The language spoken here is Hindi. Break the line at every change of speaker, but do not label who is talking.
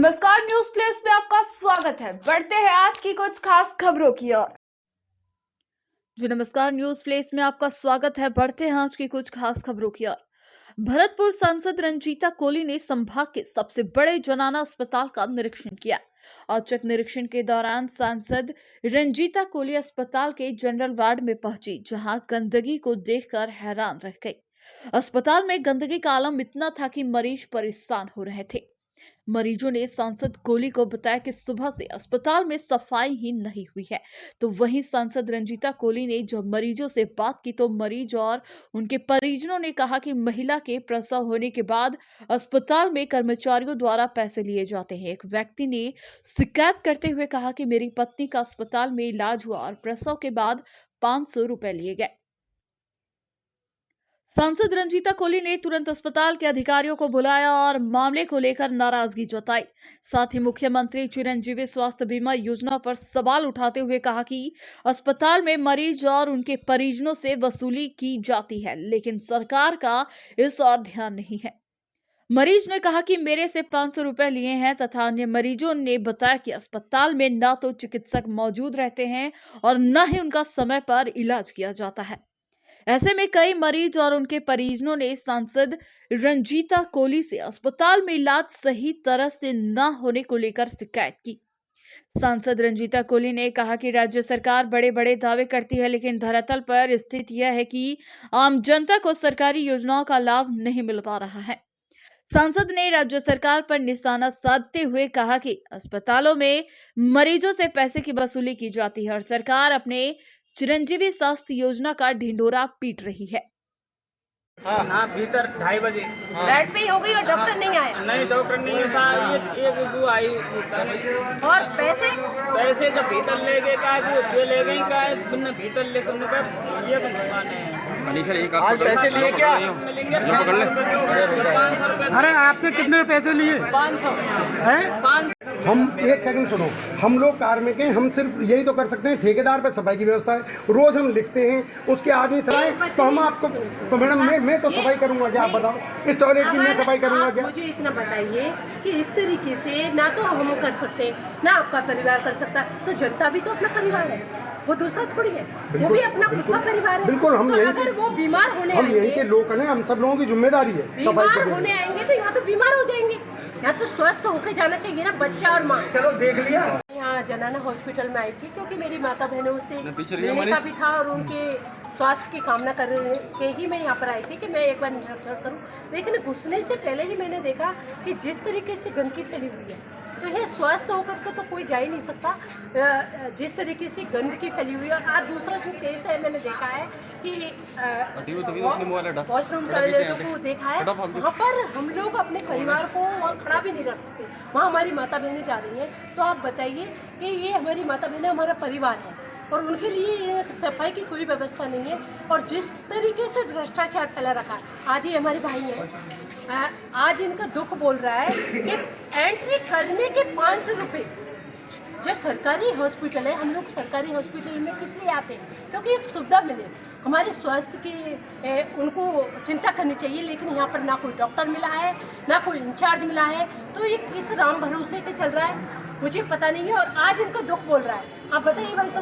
नमस्कार, न्यूज प्लेस में आपका स्वागत है। बढ़ते हैं आज की कुछ खास खबरों की ओर। नमस्कार, न्यूज प्लेस में आपका स्वागत है। बढ़ते हैं आज की कुछ खास खबरों की ओर। भरतपुर सांसद रंजीता कोली ने संभाग के सबसे बड़े जनाना अस्पताल का निरीक्षण किया। औचक निरीक्षण के दौरान सांसद रंजीता कोली अस्पताल के जनरल वार्ड में पहुंची, जहां गंदगी को देखकर हैरान रह गई। अस्पताल में गंदगी का आलम इतना था कि मरीज परेशान हो रहे थे। मरीजों ने सांसद कोली को बताया कि सुबह से अस्पताल में सफाई ही नहीं हुई है। तो वहीं सांसद रंजीता कोली ने जब मरीजों से बात की तो मरीज और उनके परिजनों ने कहा कि महिला के प्रसव होने के बाद अस्पताल में कर्मचारियों द्वारा पैसे लिए जाते हैं। एक व्यक्ति ने शिकायत करते हुए कहा कि मेरी पत्नी का अस्पताल में इलाज हुआ और प्रसव के बाद 500 रुपए लिए गए। सांसद रंजीता कोली ने तुरंत अस्पताल के अधिकारियों को बुलाया और मामले को लेकर नाराजगी जताई। साथ ही मुख्यमंत्री चिरंजीवी स्वास्थ्य बीमा योजना पर सवाल उठाते हुए कहा कि अस्पताल में मरीज और उनके परिजनों से वसूली की जाती है, लेकिन सरकार का इस ओर ध्यान नहीं है। मरीज ने कहा कि मेरे से 500 रुपए लिए हैं तथा अन्य मरीजों ने बताया कि अस्पताल में न तो चिकित्सक मौजूद रहते हैं और न ही उनका समय पर इलाज किया जाता है। ऐसे में कई मरीज और उनके परिजनों ने सांसद रंजीता कोली से अस्पताल में इलाज सही तरह से न होने को लेकर शिकायत की। सांसद रंजीता कोली ने कहा कि राज्य सरकार बड़े बड़े दावे करती है, लेकिन धरातल पर स्थिति यह है कि आम जनता को सरकारी योजनाओं का लाभ नहीं मिल पा रहा है। सांसद ने राज्य सरकार पर निशाना साधते हुए कहा कि अस्पतालों में मरीजों से पैसे की वसूली की जाती है और सरकार अपने चिरंजीवी स्वास्थ्य योजना का ढिंढोरा पीट रही है।
हाँ, भीतर 2:30 बजे
बेड पे ही हो गई और डॉक्टर नहीं आया।
नहीं, डॉक्टर नहीं था। एक वो आई
और पैसे
जब भीतर ले गए का ये ले गई का तुमने भीतर ले तुमने कहा ये बनवाने हैं।
आज पैसे लिए क्या?
पकड़ ले।
अरे आपसे कितने पैसे लिए?
500
हैं?
500।
हम एक सेकंड सुनो, हम लोग कार्मिक हैं, हम सिर्फ यही तो कर सकते हैं। ठेकेदार पे सफाई की व्यवस्था है, रोज हम लिखते हैं, उसके आदमी चलाए तो हम आपको तो मैडम मैं तो सफाई करूंगा क्या? आप बताओ, इस टॉयलेट की मैं सफाई करूंगा क्या?
मुझे इतना बताइए कि इस तरीके से ना तो हम कर सकते हैं ना आपका परिवार कर सकता, तो जनता भी तो अपना परिवार है, वो दूसरा थोड़ी है, वो भी अपना खुद का परिवार है।
बिल्कुल, हम
तो अगर वो बीमार होने
हम यहीं
आएंगे,
के लोग हैं, हम सब लोगों की जिम्मेदारी है
बीमार होने आएंगे तो यहाँ तो बीमार हो जाएंगे, यहाँ तो स्वस्थ होकर जाना चाहिए ना बच्चा और माँ।
चलो देख लिया।
यहाँ जनाना हॉस्पिटल में आई थी क्योंकि मेरी माता बहनों से मिलने का भी था और उनके स्वास्थ्य की कामना कर के ही मैं यहाँ पर आई थी कि मैं एक बार निरीक्षण करूँ। लेकिन घुसने से पहले ही मैंने देखा कि जिस तरीके से गंदगी फैली हुई है, तो ये स्वस्थ होकर के तो कोई जा ही नहीं सकता। जिस तरीके से गंदगी फैली हुई है। और आज दूसरा जो केस है मैंने देखा है कि वॉशरूम टॉयलेटों को देखा है, वहाँ पर हम लोग अपने परिवार को वहाँ खड़ा भी नहीं रख सकते। वहाँ हमारी माता बहनें जा रही हैं, तो आप बताइए कि ये हमारी माता बहनें हमारा परिवार है और उनके लिए ये सफाई की कोई व्यवस्था नहीं है। और जिस तरीके से भ्रष्टाचार फैला रखा है, आज ये हमारे भाई हैं, आज इनका दुख बोल रहा है कि एंट्री करने के 500 रुपये। जब सरकारी हॉस्पिटल है, हम लोग सरकारी हॉस्पिटल में किस लिए आते हैं? क्योंकि एक सुविधा मिले, हमारे स्वास्थ्य की उनको चिंता करनी चाहिए। लेकिन यहाँ पर ना कोई डॉक्टर मिला है, ना कोई इंचार्ज मिला है, तो ये किस राम भरोसे के चल रहा है मुझे पता नहीं है। और आज इनका दुख बोल रहा है। आप बताइए भाई साहब।